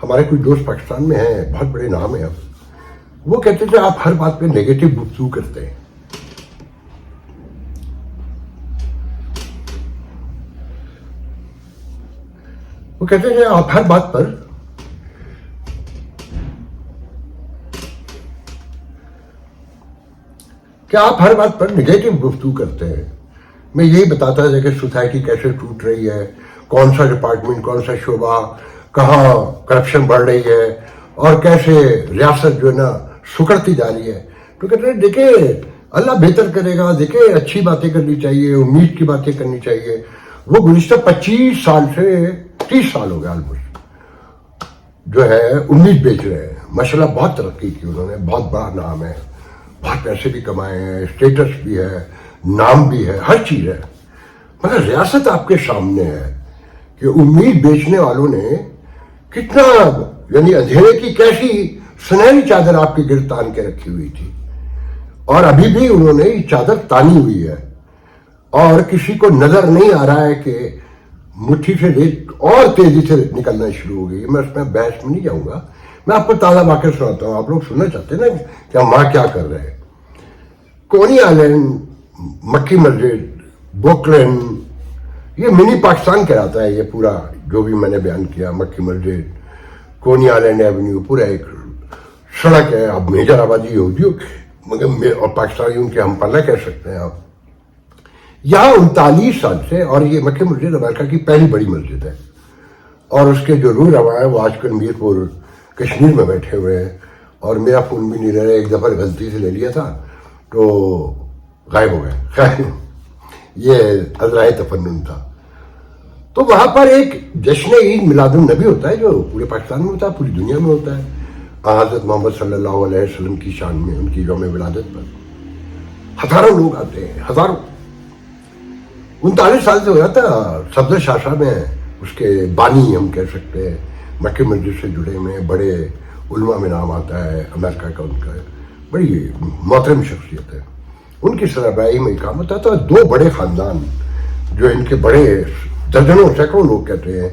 ہمارے کوئی دوست پاکستان میں ہیں، بہت بڑے نام ہیں، اب وہ کہتے تھے آپ ہر بات پہ نیگیٹو گفتگو کرتے ہیں. وہ کہتے ہیں آپ ہر بات پر نگیٹو گفتگو کرتے ہیں. میں یہی بتاتا تھا کہ سوسائٹی کیسے ٹوٹ رہی ہے، کون سا ڈپارٹمنٹ، کون سا شعبہ، کہاں کرپشن بڑھ رہی ہے، اور کیسے ریاست جو ہے نا سکڑتی جا رہی ہے. تو کہتے ہیں دیکھیں اللہ بہتر کرے گا، دیکھیں اچھی باتیں کرنی چاہیے، امید کی باتیں کرنی چاہیے. وہ گزشتہ 25 سال سے 30 سال ہو گیا آلموسٹ جو ہے امید بیچ رہے ہیں. ماشاءاللہ بہت ترقی کی انہوں نے، بہت بڑا نام ہے، بہت پیسے بھی کمائے ہیں، اسٹیٹس بھی ہے، نام بھی ہے، ہر چیز ہے. مگر ریاست آپ کے سامنے ہے کہ امید بیچنے والوں نے کتنا، یعنی اندھیرے کی کیسی سنہری چادر آپ کے گرد تان کے رکھی ہوئی تھی، اور ابھی بھی انہوں نے یہ چادر تانی ہوئی ہے، اور کسی کو نظر نہیں آ رہا ہے کہ مٹھی سے ریت اور تیزی سے نکلنا شروع ہو گئی. میں اس میں بحث میں نہیں جاؤں گا، میں آپ کو تازہ واقعہ سناتا ہوں. آپ لوگ سننا چاہتے ہیں نا کہ ہم وہاں کیا کر رہے ہیں. کونی آئلینڈ، مکی مسجد، بوکلین، یہ منی پاکستان کہلاتا ہے. یہ پورا جو بھی میں نے بیان کیا، مکی مسجد، کونی آئلینڈ ایونیو، پورا ایک سڑک ہے. اب میجر آبادی ہوگی مگر اور پاکستانیوں کے ہم پلہ کہہ سکتے ہیں آپ. یہاں 39 سال سے، اور یہ مکی مسجد امریکہ کی پہلی بڑی مسجد ہے، اور اس کے جو روح رواں ہیں وہ آج کل میرپور کشمیر میں بیٹھے ہوئے ہیں. اور میرا فون بھی نہیں رہ رہا، ایک دفعہ غلطی سے لے لیا تھا تو غائب ہو گئے. خیر یہ عذرائے تفنن تھا. تو وہاں پر ایک جشن عید میلاد النبی ہوتا ہے جو پورے پاکستان میں ہوتا ہے، پوری دنیا میں ہوتا ہے. حضرت محمد صلی اللہ علیہ وسلم کی شان میں، ان کی یوم ولادت پر ہزاروں لوگ آتے ہیں، ہزاروں. 39 سال سے ہو جاتا. صفدر شاہ میں اس کے بانی ہم کہہ سکتے ہیں، مکی مسجد سے جڑے ہوئے بڑے علماء میں نام آتا ہے امریکہ کا. ان کا بڑی محترم شخصیت ہے. ان کی سربراہی میں کام ہوتا تھا. 2 بڑے خاندان جو ان کے بڑے درجنوں سینکڑوں لوگ کہتے ہیں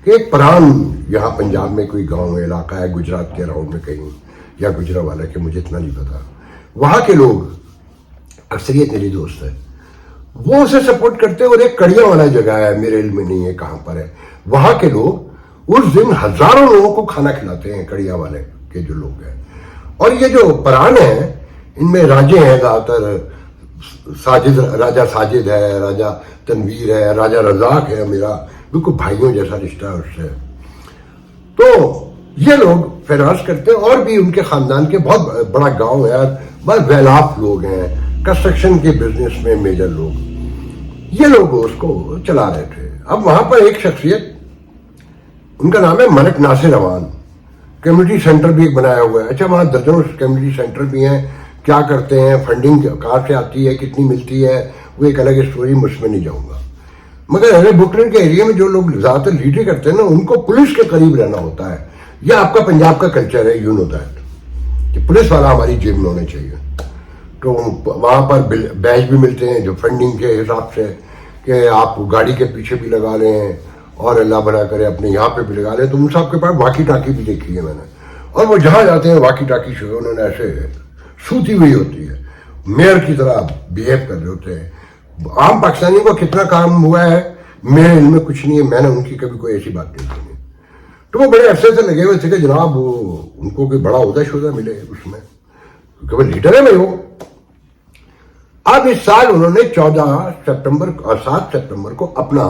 کہ ایک پران یہاں پنجاب میں کوئی گاؤں علاقہ ہے، گجرات کے اراؤنڈ میں کہیں، یا گجرانوالہ کے، مجھے اتنا نہیں پتا. وہاں کے لوگ اکثریت میری دوست ہے، وہ اسے سپورٹ کرتے ہیں. اور ایک کڑیاں والا جگہ ہے، میرے علم میں نہیں ہے کہاں پر ہے، وہاں کے لوگ اس دن ہزاروں لوگوں کو کھانا کھلاتے ہیں، کڑیاں والے کے جو لوگ ہیں. اور یہ جو پران ہیں ان میں راجے ہیں زیادہ تر. ساجد، راجہ ساجد ہے، راجہ تنویر ہے، راجہ رزاق ہے، میرا بالکل بھائیوں جیسا رشتہ ہے اس سے. تو یہ لوگ فینانس کرتے ہیں. اور بھی ان کے خاندان کے بہت بڑا گاؤں ہے، بہت ویلاف لوگ ہیں، کنسٹرکشن کے بزنس میں میجر لوگ. یہ لوگ اس کو چلا رہے تھے. اب وہاں پر ایک شخصیت، ان کا نام ہے ملک ناصر امان. کمیونٹی سینٹر بھی ایک بنایا ہوا ہے. اچھا وہاں درجنوں کمیونٹی سینٹر بھی ہیں. کیا کرتے ہیں، فنڈنگ کہاں سے آتی ہے، کتنی ملتی ہے، وہ ایک الگ اسٹوری، مجھ میں نہیں جاؤں گا. مگر اہل بوکلین کے ایریا میں جو لوگ زیادہ تر لیڈری کرتے ہیں نا، ان کو پولیس کے قریب رہنا ہوتا ہے. یہ آپ کا پنجاب کا کلچر ہے، یو نو دیٹ، کہ پولیس والا ہماری جیب میں ہونے چاہیے. تو وہاں پر بیچ بھی ملتے ہیں جو فنڈنگ کے حساب سے، کہ آپ گاڑی کے پیچھے بھی لگا لیں اور اللہ بنا کرے اپنے یہاں پہ بھی لگا لیں. تو ان صاحب کے پاس واقی ٹاکی بھی دیکھی ہے میں نے، اور وہ جہاں جاتے ہیں واقی ٹاکی سے انہوں نے ایسے سوتی ہوئی ہوتی ہے، میئر کی طرح بیہیو کر رہے ہوتے ہیں. عام پاکستانیوں کو کتنا کام ہوا ہے میرے علم میں کچھ نہیں ہے، میں نے ان کی کبھی کوئی ایسی بات نہیں سنی. تو وہ بڑے عرصے سے لگے ہوئے تھے کہ جناب وہ ان کو کوئی بڑا عہدہ شہدہ ملے اس میں، کیونکہ وہ لیڈر ہے بھائی وہ. اب اس سال انہوں نے 7 سپتمبر کو اپنا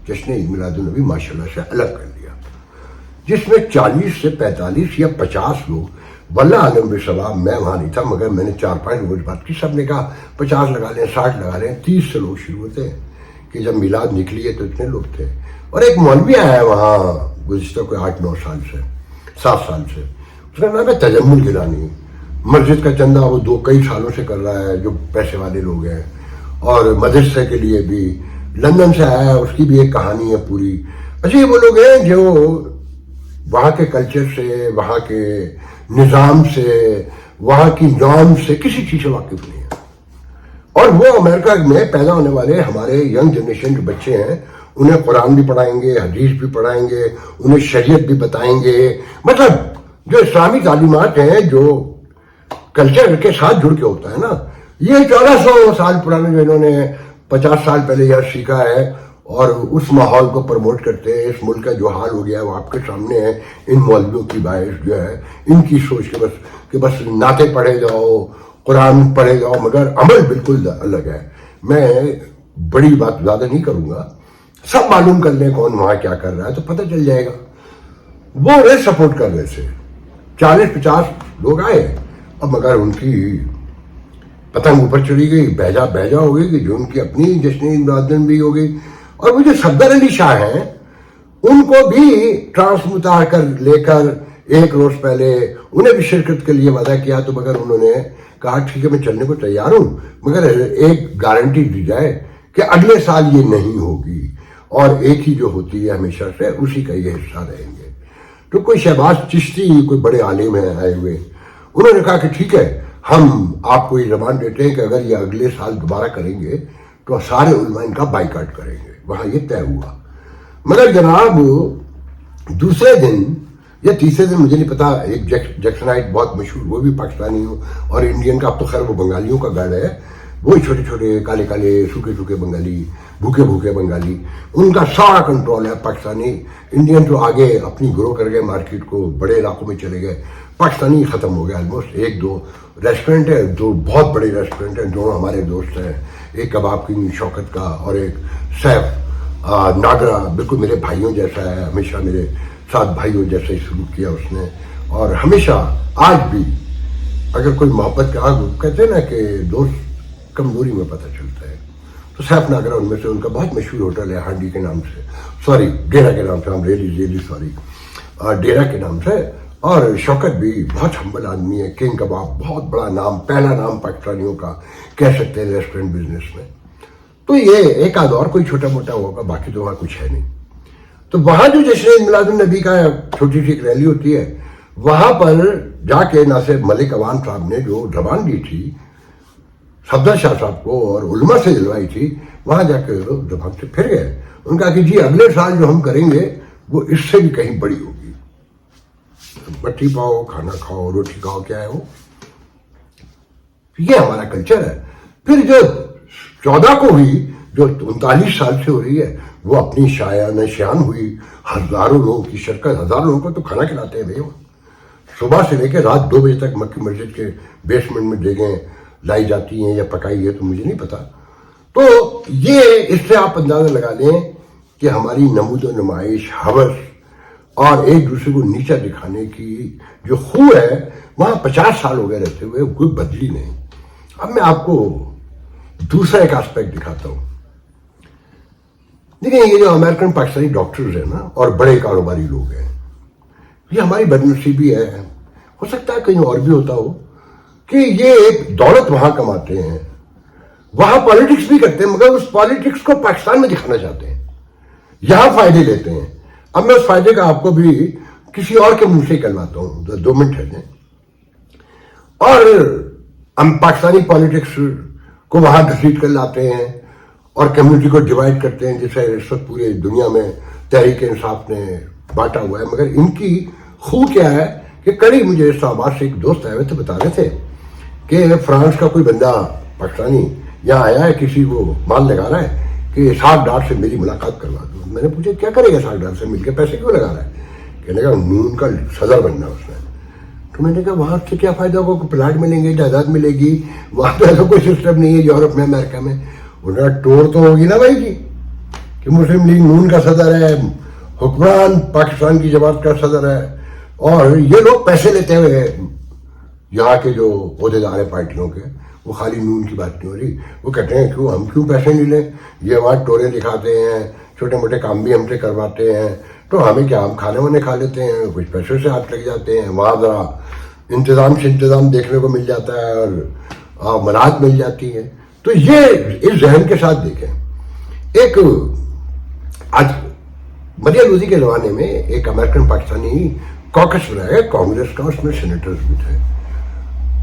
جشن عید میلاد النبی ماشاءاللہ سے الگ کر لیا، جس میں 40 سے 45 یا 50 لوگ، واللہ عالم بالصواب، میں وہاں نہیں تھا مگر میں نے 4-5 روز بات کی. سب نے کہا 50 لگا لیں، 60 لگا لیں. 30 سے لوگ شروع ہوتے ہیں کہ جب میلاد نکلی ہے تو اتنے لوگ تھے. اور ایک مولوی آیا ہے وہاں گزشتہ کوئی 8-9 سال سے، 7 سال سے، اس کا نام ہے تجمل گیلانی. مسجد کا چندہ وہ کئی سالوں سے کر رہا ہے، جو پیسے والے لوگ ہیں. اور مدرسے کے لیے بھی لندن سے آیا ہے، اس کی بھی ایک کہانی ہے پوری. اچھا یہ وہ لوگ ہیں جو وہاں کے کلچر سے، وہاں کے نظام سے، وہاں کی نارم سے کسی چیز سے واقف نہیں ہے. اور وہ امریکہ میں پیدا ہونے والے ہمارے ینگ جنریشن جو بچے ہیں انہیں قرآن بھی پڑھائیں گے, حدیث بھی پڑھائیں گے, انہیں شریعت بھی بتائیں گے. مطلب جو اسلامی تعلیمات ہیں, جو کلچر کے ساتھ جڑ کے ہوتا ہے نا, یہ 1400 سال پرانے جو انہوں نے 50 سال پہلے یہاں سیکھا ہے, اور اس ماحول کو پروموٹ کرتے ہیں. اس ملک کا جو حال ہو گیا ہے وہ آپ کے سامنے ہے. ان مولویوں کی باعث جو ہے, ان کی سوچ کہ بس نعتیں پڑھے جاؤ, قرآن پڑھے جاؤ, مگر عمل بالکل الگ ہے. میں بڑی بات زیادہ نہیں کروں گا, سب معلوم کر لیں کون وہاں کیا کر رہا ہے تو پتہ چل جائے گا. وہ سپورٹ کر رہے تھے, 40-50 لوگ آئے, اب مگر ان کی پتنگ اوپر چڑھی گئی, بہجا ہو گئی, کہ جو ان کی اپنی جشن امدادن بھی ہو گئی. اور وہ جو صفدر علی شاہ ہیں, ان کو بھی ٹرانسموٹار کر لے کر ایک روز پہلے انہیں بھی شرکت کے لیے وعدہ کیا, تو مگر انہوں نے کہا ٹھیک ہے میں چلنے کو تیار ہوں, مگر ایک گارنٹی دی جائے کہ اگلے سال یہ نہیں ہوگی, اور ایک ہی جو ہوتی ہے ہمیشہ سے اسی کا یہ حصہ رہیں گے. تو کوئی شہباز چشتی, کوئی بڑے عالم ہیں آئے ہوئے, انہوں نے کہا کہ ٹھیک ہے ہم آپ کو یہ زبان دیتے ہیں کہ اگر یہ اگلے سال دوبارہ کریں گے تو سارے علماء ان کا بائیکاٹ کریں گے. وہاں یہ طے ہوا. مگر جناب دوسرے دن یا تیسرے دن مجھے نہیں پتا, ایک جیکسنائٹ بہت مشہور, وہ بھی پاکستانی ہو اور انڈین کا, اب تو خیر وہ بنگالیوں کا گڑھ ہے, وہی چھوٹے چھوٹے کالے کالے سوکھے بنگالی, بھوکے بنگالی, ان کا سارا کنٹرول ہے. پاکستانی انڈین تو آگے اپنی گرو کر گئے, مارکیٹ کو بڑے علاقوں میں چلے گئے, پاکستانی ختم ہو گیا آلموسٹ. 1-2 ریسٹورنٹ ہے, 2 بہت بڑے ریسٹورنٹ ہیں, دونوں ہمارے دوست ہیں, ایک کباب کنگ شوکت کا اور ایک سیف ناگرا, بالکل میرے بھائیوں جیسا ہے, ہمیشہ میرے ساتھ بھائیوں جیسا ہی سلوک کیا اس نے, اور ہمیشہ آج بھی اگر کوئی محبت کا کہتے ہیں نا کہ دوست کمزوری میں پتہ چلتا ہے, تو سیف ناگرا ان میں سے, ان کا بہت مشہور ہوٹل ہے ہانڈی کے نام سے, سوری ڈیرا کے نام سے, ہم ریلی سوری, ڈیرا کے نام سے. اور شوکت بھی بہت ہمبل آدمی ہے. کنگ کباب بہت بڑا نام, پہلا نام پاکستانیوں کا کہہ سکتے ہیں ریسٹورنٹ بزنس میں. تو یہ ایک آدھ اور کوئی چھوٹا موٹا ہوگا, باقی تو وہاں کچھ ہے نہیں. تو وہاں جو جشن میلاد النبی کا چھوٹی سی ایک ریلی ہوتی ہے, وہاں پر جا کے نہ صرف ملک عوان صاحب نے جو زبان دی تھی صفدر شاہ صاحب کو اور علماء سے دلوائی تھی, وہاں جا کے زبان سے پھر گئے. ان کا کہ جی اگلے سال جو ہم کریں گے وہ اس سے بھی کہیں بڑی ہوگی. بٹی پاؤ, کھانا کھاؤ, روٹی کھاؤ, کیا ہے وہ, یہ ہمارا کلچر ہے. پھر جو 14 کو ہوئی, جو 39 سال سے ہو رہی ہے, وہ اپنی شان ہوئی. ہزاروں لوگوں کی شرکت, ہزاروں لوگوں کو تو کھانا کھلاتے ہیں بھائی. وہ صبح سے لے کے رات 2 بجے تک مکی مسجد کے بیسمنٹ میں دیگیں لائی جاتی ہیں یا پکائی ہے تو مجھے نہیں پتا. تو یہ اس سے آپ اندازہ لگا لیں کہ ہماری نمود و نمائش, ہوس اور ایک دوسرے کو نیچا دکھانے کی جو خو ہے, وہاں 50 سال ہو گئے رہتے ہوئے کوئی بدلی نہیں. اب میں آپ کو دوسرا ایک آسپیکٹ دکھاتا ہوں. دیکھیں یہ جو امریکن پاکستانی ڈاکٹرز ہیں نا, اور بڑے کاروباری لوگ ہیں, یہ ہماری بدنصیبی ہے. ہو سکتا ہے کہیں اور بھی ہوتا ہو کہ یہ ایک دولت وہاں کماتے ہیں, وہاں پالیٹکس بھی کرتے ہیں, مگر اس پالیٹکس کو پاکستان میں دکھانا چاہتے ہیں, یہاں فائدے لیتے ہیں. اب میں اس فائدے کا آپ کو بھی کسی اور کے منہ سے کہلاتا ہوں, 2 منٹ ہے. اور ہم پاکستانی پالیٹکس کو وہاں گھسیٹ کر لاتے ہیں اور کمیونٹی کو ڈیوائڈ کرتے ہیں, جیسے اس وقت پورے دنیا میں تحریک انصاف نے بانٹا ہوا ہے. مگر ان کی خو کیا ہے کہ کل مجھے اسلام آباد سے ایک دوست آئے ہوئے تھے, بتا رہے تھے کہ فرانس کا کوئی بندہ پاکستانی یہاں آیا ہے, کسی کو مال لگا رہا ہے کہ اسحاق ڈار سے میری ملاقات کروا دو. میں نے پوچھا کیا کرے گا اسحاق ڈار سے مل کے, پیسے کیوں لگا رہا ہے؟ کہنے کا نون کا صدر بننا اس نے. تو میں نے کہا وہاں سے کیا فائدہ ہوگا, پلاٹ ملیں گے, جائیداد ملے گی, وہاں پہ ایسا کوئی سسٹم نہیں ہے یورپ میں, امریکہ میں. انہوں نے ٹور تو ہوگی نا بھائی جی, کہ مسلم لیگ نون کا صدر ہے, حکمران پاکستان کی جماعت کا صدر ہے, اور یہ لوگ پیسے لیتے ہوئے یہاں کے جو عہدیدار ہیں پارٹیوں کے, وہ خالی نون کی بات نہیں ہو رہی. وہ کہتے ہیں کیوں ہم کیوں پیسے نہیں لیں, یہ وہاں ٹوریں دکھاتے ہیں, چھوٹے موٹے کام بھی ہم سے کرواتے ہیں, تو ہمیں کیا, ہم کھانے وانے کھا لیتے ہیں, کچھ پیسوں سے ہاتھ لگ جاتے ہیں, وہاں ذرا انتظام دیکھنے کو مل جاتا ہے اور مناعت مل جاتی ہے. تو یہ اس ذہن کے ساتھ دیکھیں. ایک آج مدیہ لوزی کے زمانے میں ایک امریکن پاکستانی کاکس بنایا گیا کانگریس کا, اس میں سینیٹرز بھی تھے.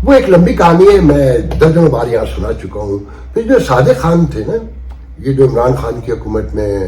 وہ ایک لمبی کہانی ہے, میں درجنوں بار یہاں سنا چکا ہوں. پھر جو صادق خان تھے نا, یہ جو عمران خان کی حکومت میں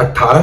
18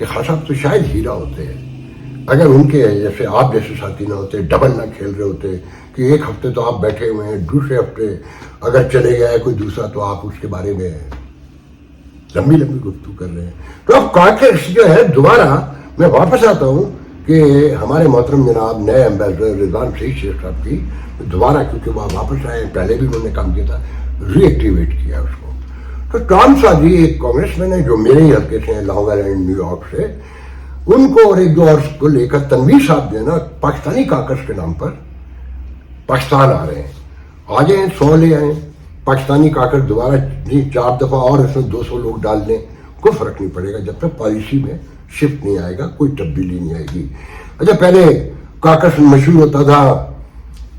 کہ خان صاحب تو شاید ہیرا ہوتے ہیں اگر ان کے جیسے آپ جیسے ساتھی نہ ہوتے, ڈبل نہ کھیل رہے ہوتے کہ ایک ہفتے تو آپ بیٹھے ہوئے ہیں, دوسرے ہفتے اگر چلے گیا ہے کوئی دوسرا تو آپ اس کے بارے میں لمبی لمبی گفتگو کر رہے ہیں. تو اب کاکس جو ہے دوبارہ میں واپس آتا ہوں کہ ہمارے محترم جناب نئے ایمبیسڈر رضوان فرید شیخ صاحب کی دوبارہ, کیونکہ وہ واپس آئے, پہلے بھی انہوں نے کام کیا تھا, ری ایکٹیویٹ کیا اس کو. تو ٹام سادی ایک کانگریس مین ہے جو میرے ہی حلقے سے ہیں, لانگ آئیلینڈ نیو یارک سے, ان کو اور ایک دو اور کو لے کر تنویر صاحب جو ہے نا پاکستانی کاکس کے نام پر پاکستان آ رہے ہیں. آ جائیں, 100 لے آئیں, پاکستانی کاکس دوبارہ 4 دفعہ اور اس میں 200 لوگ ڈال دیں, کوئی فرق نہیں پڑے گا جب تک پالیسی میں شفٹ نہیں آئے گا, کوئی تبدیلی نہیں آئے گی. اچھا, پہلے کاکس مشہور ہوتا تھا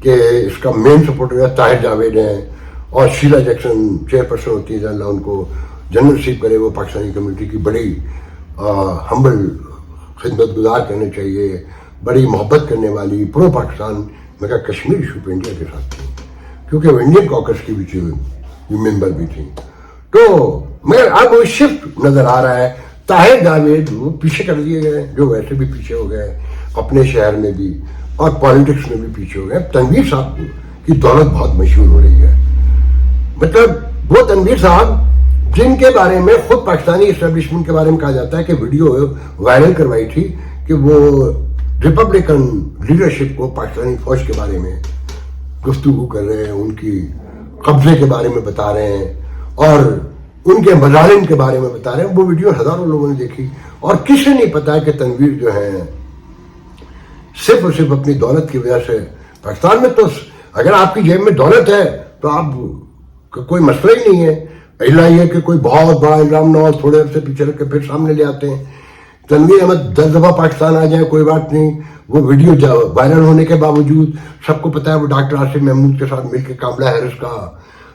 کہ اس کا مین سپورٹر طاہر جاوید ہیں اور شیلا جیکسن چیئر پرسن ہوتی ہے, اللہ ان کو جنرل ریسیو کرے, وہ پاکستانی کمیونٹی کی بڑی ہمبل خدمت گزار کہنا چاہیے, بڑی محبت کرنے والی, پرو پاکستان میں کہا کشمیر ایشو پہ انڈیا کے ساتھ تھی, کیونکہ وہ انڈین کاکس کی بھی ممبر بھی تھی. تو مگر اب وہ شفٹ نظر آ رہا ہے. طاہر جاوید وہ پیچھے کر دیے گئے, جو ویسے بھی پیچھے ہو گئے اپنے شہر میں بھی اور پالیٹکس میں بھی پیچھے ہو گئے. تنویر صاحب کی دولت بہت مشہور ہو رہی ہے, مطلب وہ تنویر صاحب جن کے بارے میں خود پاکستانی اسٹیبلشمنٹ کے بارے میں کہا جاتا ہے کہ ویڈیو وائرل کروائی تھی کہ وہ ریپبلکن لیڈرشپ کو پاکستانی فوج کے بارے میں گفتگو کر رہے ہیں, ان کی قبضے کے بارے میں بتا رہے ہیں اور ان کے مظالم کے بارے میں بتا رہے ہیں. وہ ویڈیو ہزاروں لوگوں نے دیکھی اور کسی نہیں پتا کہ تنویر جو ہے صرف اور صرف اپنی دولت کی وجہ سے پاکستان میں, تو اگر آپ کی جیب میں دولت ہے تو آپ کوئی مسئلہ ہی نہیں ہے. اللہ یہ کہ کوئی بہت بڑا الزام نہ ہو, تھوڑے عرصے پیچھے رکھ کے پھر سامنے لے آتے ہیں. تنویر احمد 10 دفعہ پاکستان آ جائیں کوئی بات نہیں, وہ ویڈیو وائرل ہونے کے باوجود سب کو پتا ہے وہ ڈاکٹر آصف محمود کے ساتھ مل کے کاملا ہیرس کا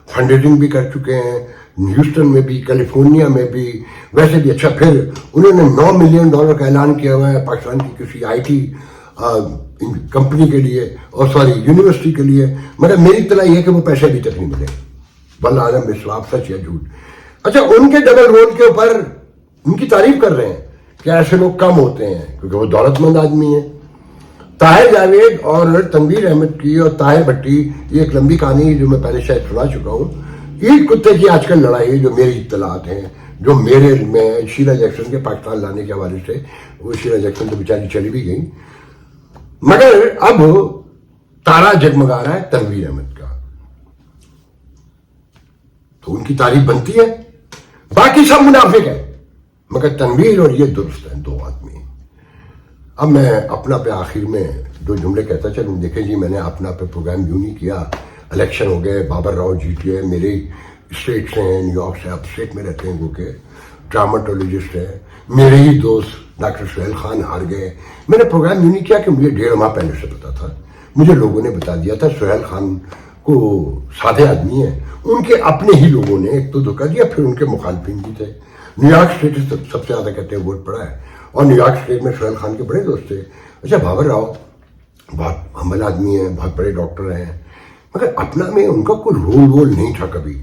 فنڈ ریزنگ بھی کر چکے ہیں, ہیوسٹن میں بھی, کیلیفورنیا میں بھی, ویسے بھی. اچھا, پھر انہوں نے $9 ملین کا اعلان کیا ہوا ہے پاکستان کی کسی آئی ٹی کمپنی کے لیے, اور سوری یونیورسٹی کے لیے, مگر میری اطلاع یہ ہے کہ وہ پیسے ابھی تک نہیں ملے. واللہ عالم بسواب سچ یا جھوٹ. اچھا, ان کے ڈبل رول کے اوپر ان کی تعریف کر رہے ہیں کہ ایسے لوگ کم ہوتے ہیں کیونکہ وہ دولت مند آدمی ہیں. طاہر جاوید اور تنویر احمد کی اور طاہر بھٹی, یہ ایک لمبی کہانی ہے جو میں پہلے شاید سنا چکا ہوں. اینٹ کتے کی آج کل لڑائی ہے جو میری اطلاعات ہیں, جو میرے میں شیلا جیکسن کے پاکستان لانے کے حوالے سے. وہ شیلا جیکسن تو بیچاری چلی بھی گئی, مگر اب تارا جگمگا رہا ہے تنویر احمد کا, تو ان کی تعریف بنتی ہے. باقی سب منافق ہیں مگر تنویر اور یہ درست ہیں, 2 آدمی. اب میں اپنا پہ آخر میں 2 جملے کہتا چلوں. دیکھیں جی, میں نے اپنا پہ پروگرام یوں نہیں کیا, الیکشن ہو گئے, بابر راؤ جیتے ہیں, میرے اسٹیٹ سے ہیں, نیو یارک سے, آپ اسٹیٹ میں رہتے ہیں, وہ کہ ڈراماٹولوجسٹ ہیں, میرے ہی دوست ڈاکٹر سہیل خان ہار گئے. میں نے پروگرام یوں نہیں کیا کہ مجھے 1.5 ماہ پہلے سے پتا تھا, مجھے لوگوں نے بتا دیا تھا. سہیل خان کو سادے آدمی ہیں, ان کے اپنے ہی لوگوں نے ایک تو دھوکہ دیا, پھر ان کے مخالفین بھی تھے. نیو یارک اسٹیٹ سب سے زیادہ کہتے ہیں ووٹ پڑا ہے, اور نیو یارک اسٹیٹ میں سہیل خان کے بڑے دوست تھے. اچھا, بابر راؤ بہت ہمبل آدمی ہیں, بہت بڑے ڈاکٹر ہیں, مگر اپنا میں ان کا کوئی رول نہیں تھا کبھی,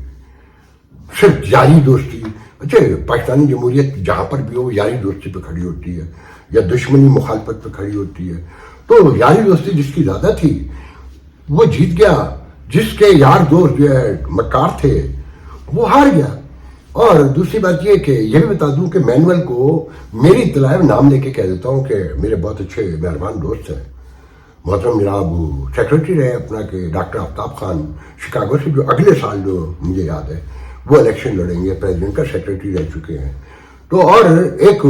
صرف یاری دوستی. اچھا, پاکستانی جمہوریت جہاں پر بھی ہو یاری دوستی پہ کھڑی ہوتی ہے یا دشمنی مخالفت پہ کھڑی ہوتی ہے. تو یاری دوستی جس کی زیادہ تھی وہ جیت گیا, جس کے یار دوست جو ہے مکار تھے وہ ہار گیا. اور دوسری بات یہ کہ یہ بھی بتا دوں کہ مینول کو میری اطلاع نام لے کے کہہ دیتا ہوں کہ میرے بہت اچھے مہربان دوست ہیں, محترم جناب سیکرٹری رہے اپنا کہ ڈاکٹر آفتاب خان شکاگو سے, جو اگلے سال جو مجھے یاد ہے وہ الیکشن لڑیں گے, پریزیڈنٹ کا سیکرٹری رہ چکے ہیں. تو اور ایک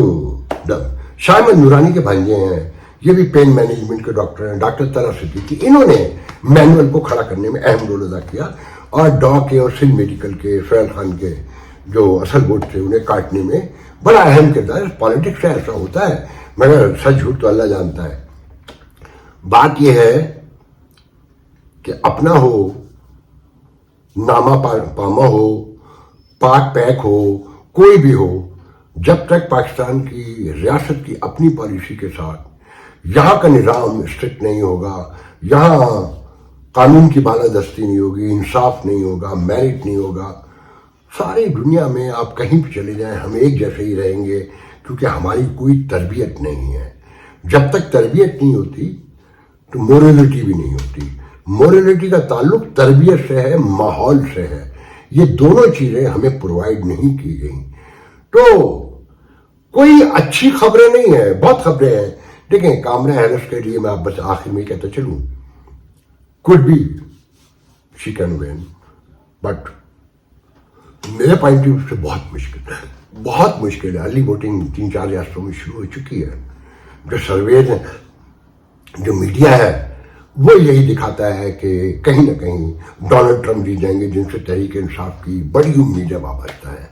شاہ احمد نورانی کے بھانجے ہیں, یہ بھی پین مینجمنٹ کے ڈاکٹر ہیں, ڈاکٹر طلحہ صدیقی, انہوں نے مینول کو کھڑا کرنے میں اہم رول ادا کیا. اور ڈا کے اور سندھ میڈیکل کے سہیل خان کے جو اصل ووٹ تھے انہیں کاٹنے میں بڑا اہم کردار. پالیٹکس سے ایسا ہوتا ہے, مگر سچ جھوٹ تو اللہ جانتا ہے. بات یہ ہے کہ اپنا ہو, نامہ پاما ہو, پاک پیک ہو, کوئی بھی ہو, جب تک پاکستان کی ریاست کی اپنی پالیسی کے ساتھ یہاں کا نظام اسٹرکٹ نہیں ہوگا, یہاں قانون کی بالادستی نہیں ہوگی, انصاف نہیں ہوگا, میرٹ نہیں ہوگا, ساری دنیا میں آپ کہیں بھی چلے جائیں ہم ایک جیسے ہی رہیں گے. کیونکہ ہماری کوئی تربیت نہیں ہے. جب تک تربیت نہیں ہوتی تو مورلٹی بھی نہیں ہوتی. مورلٹی کا تعلق تربیت سے ہے, ماحول سے ہے. یہ دونوں چیزیں ہمیں پرووائڈ نہیں کی گئیں. تو کوئی اچھی خبریں نہیں ہیں, بہت خبریں ہیں. دیکھیں, کامرا ہیرس کے لیے میں آپ بس آخر میں کہتا چلوں, could be she can win, but میرے پوائنٹ آف ویو سے بہت مشکل ہے. ارلی ووٹنگ 3-4 ریاستوں میں شروع ہو چکی ہے. جو سرویز ہیں, جو میڈیا ہے, وہ یہی دکھاتا ہے کہ کہیں نہ کہیں ڈونلڈ ٹرمپ جیت جائیں گے, جن سے تحریک انصاف کی بڑی امیدیں وابستہ ہیں.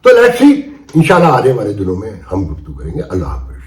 تو لیٹس سی, انشاءاللہ آنے والے دنوں میں ہم گفتگو کریں گے. اللہ حافظ.